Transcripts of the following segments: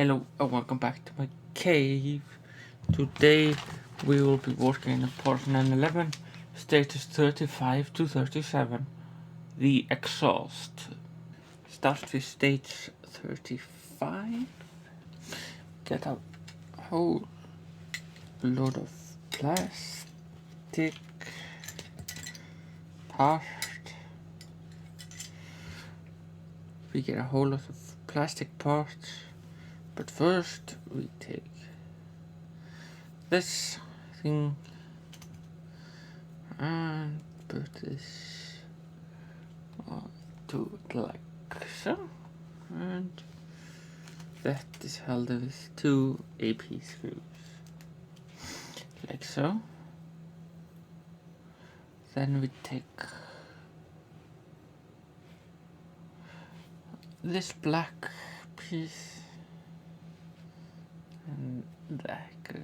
Hello and welcome back to my cave. Today we will be working on Porsche 911 status 35 to 37. The exhaust. Start with stage 35. Get a whole load of plastic part. We get a whole lot of plastic parts. But first we take this thing and put this onto it like so, and that is held with two AP screws like so. Then we take this black piece and that goes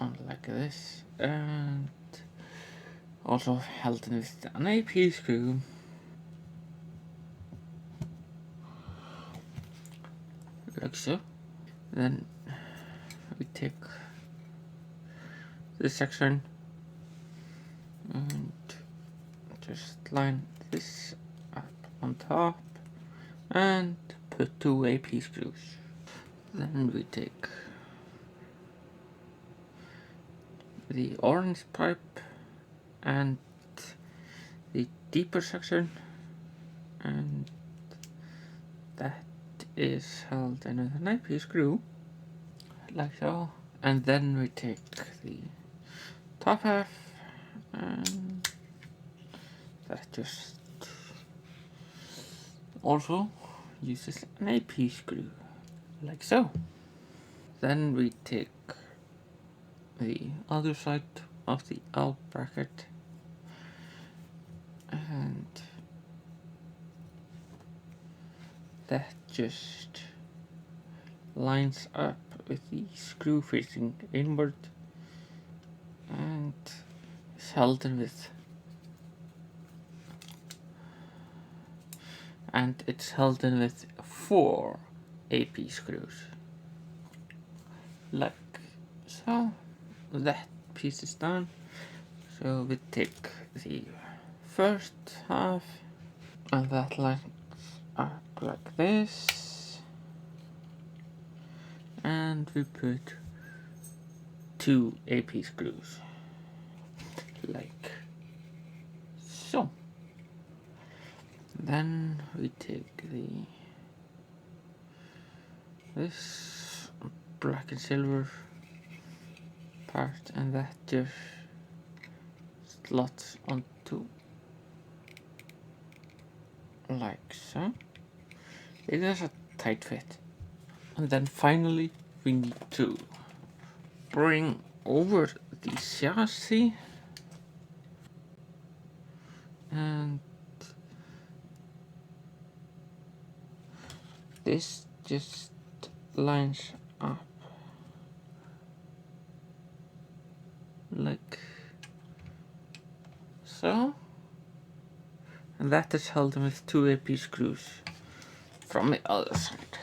on like this, and also held with an AP screw. Like so. Then we take this section and just line this up on top and put two AP screws. Then we take the orange pipe and the deeper section, and that is held in with an AP screw like so. And then we take the top half and that just also uses an AP screw like so. Then we take the other side of the L bracket and that just lines up with the screw facing inward and is held in with, and it's held in with 4 AP screws like so. That piece is done, so we take the first half and that lines up like this, and we put 2 AP screws like so. Then we take this black and silver part, and that just slots onto like so. It has a tight fit. And then finally we need to bring over the chassis and this just lines up like so, and that is held with 2 AP screws from the other side.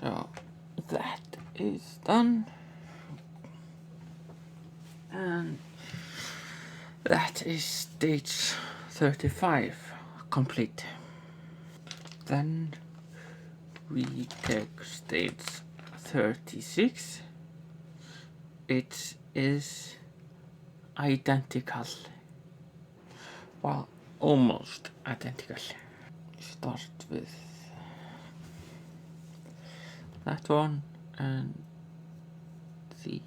So that is done, and that is stage 35 complete. Then we take stage 36. It is identical, well, almost identical. Start with that one and the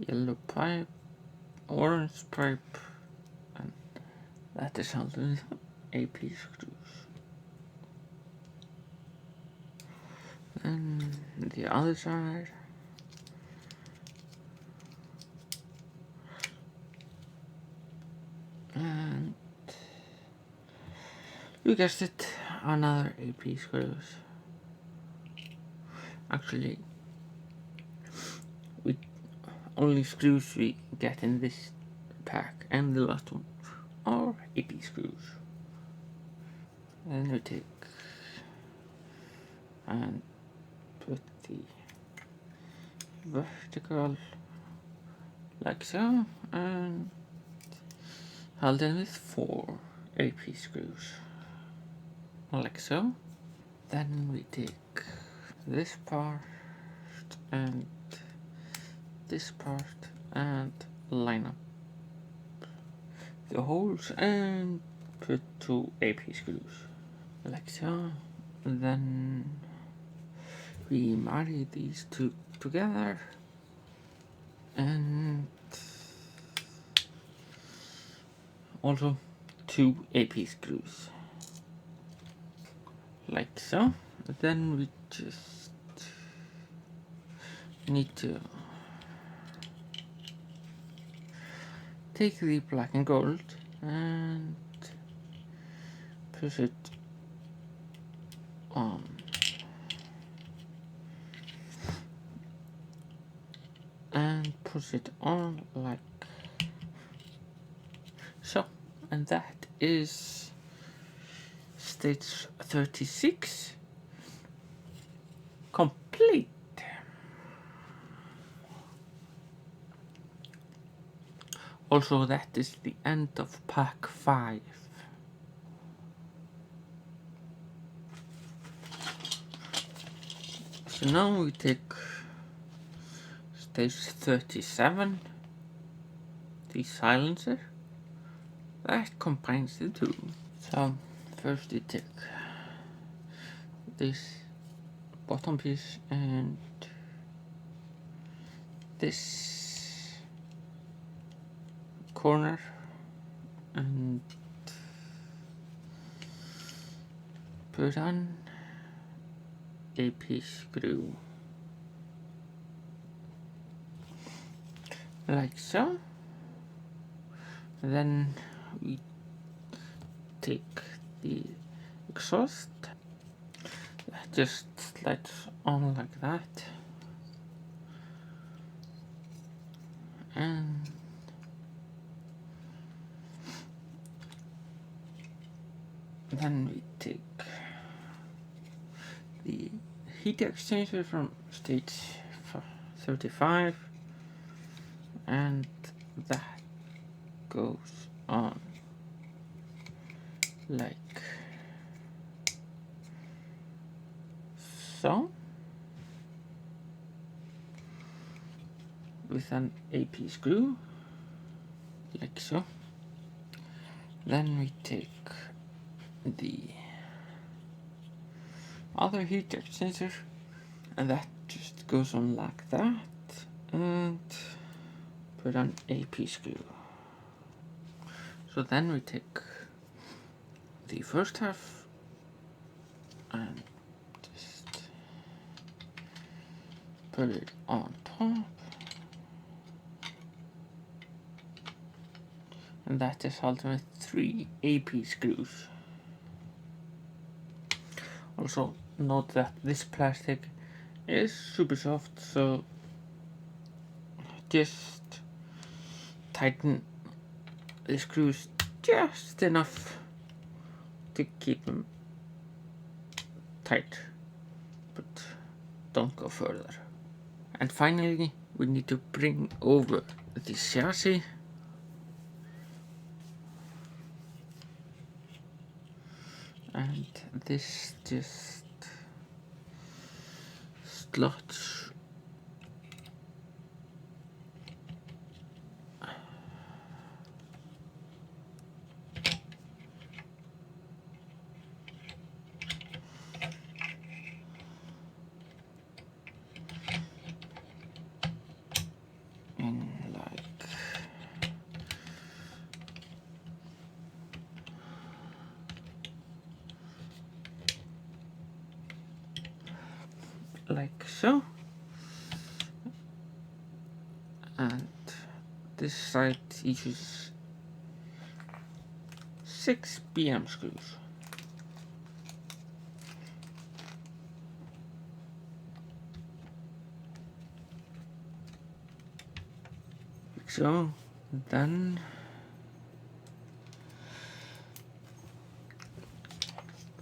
yellow pipe, orange pipe, and that is held with AP screws. Then the other side. And you guessed it, another AP screws. Actually, we only screws we get in this pack, and the last one are AP screws. And we take and put the vertical like so, and hold them with 4 AP screws like so. Then we take this part and this part and line up the holes and put 2 AP screws like so. Then we marry these two together and also 2 AP screws like so. Then we just need to take the black and gold and push it on and push it on like so, and that is stage 36 complete. Also, that is the end of pack 5. So now we take stage 37, the silencer, that combines the two. So first we take this bottom piece and this corner and put on a piece screw like so. Then we take the exhaust, just slides on like that, and then we take the heat exchanger from stage 35 and that goes on like so with an AP screw like so. Then we take the other heat exchanger and that just goes on like that and put an AP screw. So then we take the first half and just put it on top, and that is held with 3 AP screws. Also note that this plastic is super soft, so just tighten the screws just enough to keep them tight, but don't go further. And finally we need to bring over the chassis and this just slots in like so, and this side uses 6 BM screws. So then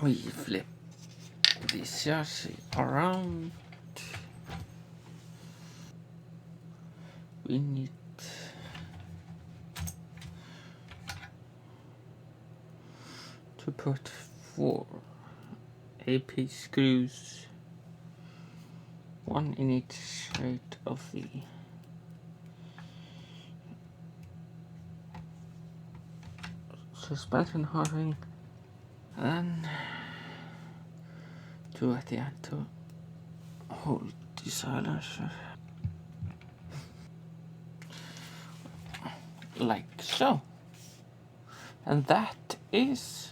we flip the chassis around. We need to put 4 AP screws, 1 in each side of the suspension housing, and then 2 at the end to hold the silencer, like so. And that is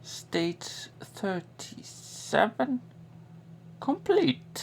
stage 37 complete.